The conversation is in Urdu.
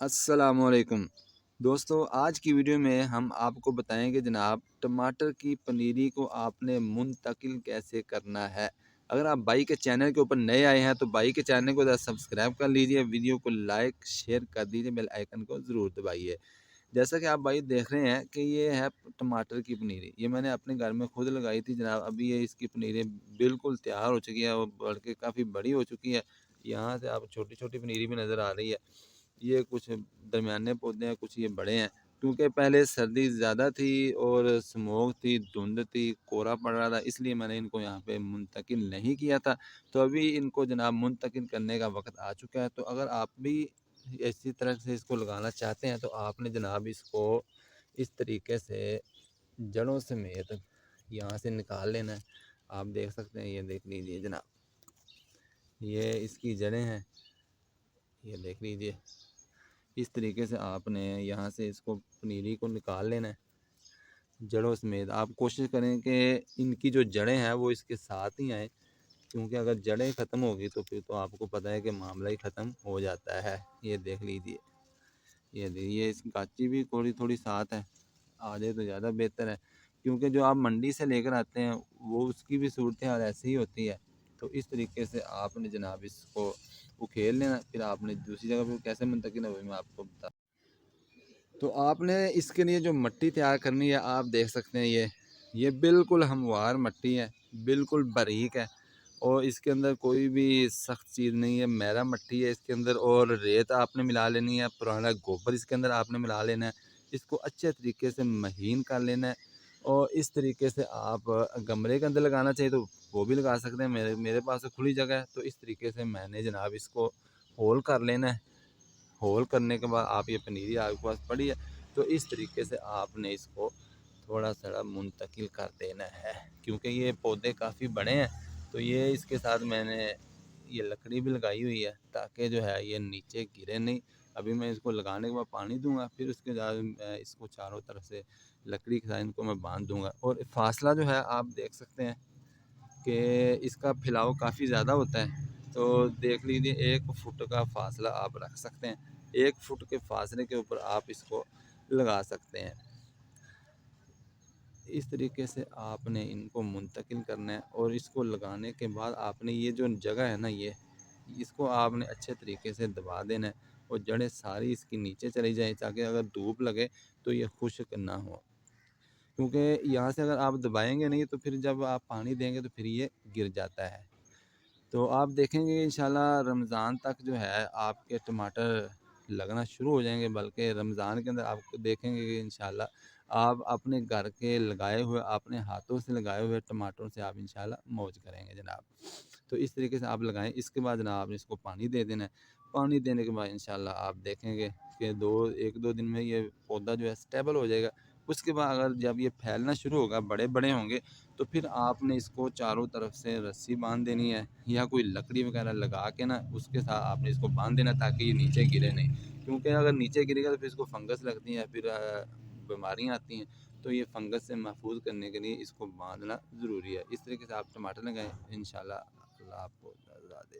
السلام علیکم دوستو، آج کی ویڈیو میں ہم آپ کو بتائیں گے جناب ٹماٹر کی پنیری کو آپ نے منتقل کیسے کرنا ہے۔ اگر آپ بھائی کے چینل کے اوپر نئے آئے ہیں تو بھائی کے چینل کو سبسکرائب کر لیجئے، ویڈیو کو لائک شیئر کر دیجئے، بیل آئیکن کو ضرور دبائیے۔ جیسا کہ آپ بھائی دیکھ رہے ہیں کہ یہ ہے ٹماٹر کی پنیری، یہ میں نے اپنے گھر میں خود لگائی تھی جناب۔ ابھی یہ اس کی پنیری بالکل تیار ہو چکی ہے اور بلکہ کافی بڑی ہو چکی ہے۔ یہاں سے آپ چھوٹی چھوٹی پنیری بھی نظر آ رہی ہے۔ یہ کچھ درمیانے پودے ہیں، کچھ یہ بڑے ہیں، کیونکہ پہلے سردی زیادہ تھی اور اسموگ تھی، دھند تھی، کورا پڑ رہا تھا، اس لیے میں نے ان کو یہاں پہ منتقل نہیں کیا تھا۔ تو ابھی ان کو جناب منتقل کرنے کا وقت آ چکا ہے۔ تو اگر آپ بھی اسی طرح سے اس کو لگانا چاہتے ہیں تو آپ نے جناب اس کو اس طریقے سے جڑوں سمیت یہاں سے نکال لینا ہے۔ آپ دیکھ سکتے ہیں، یہ دیکھ لیجئے جناب، یہ اس کی جڑیں ہیں، یہ دیکھ لیجئے۔ اس طریقے سے آپ نے یہاں سے اس کو پنیری کو نکال لینا ہے جڑوں سمیت۔ آپ کوشش کریں کہ ان کی جو جڑیں ہیں وہ اس کے ساتھ ہی آئیں، کیونکہ اگر جڑیں ختم ہوگی تو پھر تو آپ کو پتہ ہے کہ معاملہ ہی ختم ہو جاتا ہے۔ یہ دیکھ لیجئے، یہ اس کاچی بھی تھوڑی تھوڑی ساتھ ہے، آ جائے تو زیادہ بہتر ہے، کیونکہ جو آپ منڈی سے لے کر آتے ہیں وہ اس کی بھی صورتحال ایسی ہی ہوتی ہے۔ تو اس طریقے سے آپ نے جناب اس کو اکھیل لینا، پھر آپ نے دوسری جگہ پہ کیسے منتقل ہے وہ میں آپ کو بتا۔ تو آپ نے اس کے لیے جو مٹی تیار کرنی ہے، آپ دیکھ سکتے ہیں یہ بالکل ہموار مٹی ہے، بالکل باریک ہے، اور اس کے اندر کوئی بھی سخت چیز نہیں ہے، میرا مٹی ہے اس کے اندر، اور ریت آپ نے ملا لینی ہے، پرانا گوبر اس کے اندر آپ نے ملا لینا ہے۔ اس کو اچھے طریقے سے مہین کر لینا ہے، اور اس طریقے سے آپ گملے کے اندر لگانا چاہیے تو وہ بھی لگا سکتے ہیں۔ میرے پاس تو کھلی جگہ ہے، تو اس طریقے سے میں نے جناب اس کو ہول کر لینا ہے۔ ہول کرنے کے بعد آپ یہ پنیری آپ کے پاس پڑی ہے، تو اس طریقے سے آپ نے اس کو تھوڑا سا منتقل کر دینا ہے، کیونکہ یہ پودے کافی بڑے ہیں۔ تو یہ اس کے ساتھ میں نے یہ لکڑی بھی لگائی ہوئی ہے تاکہ جو ہے یہ نیچے گرے نہیں۔ ابھی میں اس کو لگانے کے بعد پانی دوں گا، پھر اس کے بعد میں اس کو چاروں طرف سے لکڑی کے ساتھ ان کو میں باندھ دوں گا۔ اور فاصلہ جو ہے آپ دیکھ سکتے ہیں کہ اس کا پھیلاؤ کافی زیادہ ہوتا ہے، تو دیکھ لیجیے 1 فٹ کا فاصلہ آپ رکھ سکتے ہیں۔ 1 فٹ کے فاصلے کے اوپر آپ اس کو لگا سکتے ہیں۔ اس طریقے سے آپ نے ان کو منتقل کرنا ہے، اور اس کو لگانے کے بعد آپ نے یہ جو جگہ ہے نا، اس کو آپ نے اچھے طریقے سے دبا دینا ہے، اور جڑیں ساری اس کی نیچے چلی جائیں تاکہ اگر دھوپ لگے تو یہ خشک نہ ہو، کیونکہ یہاں سے اگر آپ دبائیں گے نہیں تو پھر جب آپ پانی دیں گے تو پھر یہ گر جاتا ہے۔ تو آپ دیکھیں گے انشاءاللہ رمضان تک جو ہے آپ کے ٹماٹر لگنا شروع ہو جائیں گے، بلکہ رمضان کے اندر آپ دیکھیں گے کہ انشاءاللہ آپ اپنے گھر کے لگائے ہوئے، اپنے ہاتھوں سے لگائے ہوئے ٹماٹروں سے آپ انشاءاللہ موج کریں گے جناب۔ تو اس طریقے سے آپ لگائیں، اس کے بعد جناب آپ نے اس کو پانی دے دینا ہے۔ پانی دینے کے بعد انشاءاللہ آپ دیکھیں گے کہ 1-2 دن میں یہ پودا جو ہے سٹیبل ہو جائے گا۔ اس کے بعد اگر جب یہ پھیلنا شروع ہوگا، بڑے بڑے ہوں گے، تو پھر آپ نے اس کو چاروں طرف سے رسی باندھ دینی ہے، یا کوئی لکڑی وغیرہ لگا کے نا اس کے ساتھ آپ نے اس کو باندھ دینا تاکہ یہ نیچے گرے نہیں، کیونکہ اگر نیچے گرے گا تو پھر اس کو فنگس لگتی ہیں، پھر بیماریاں آتی ہیں۔ تو یہ فنگس سے محفوظ کرنے کے لیے اس کو باندھنا ضروری ہے۔ اس طریقے سے آپ ٹماٹر لگائیں، انشاءاللہ اللہ آپ کو نظر دے۔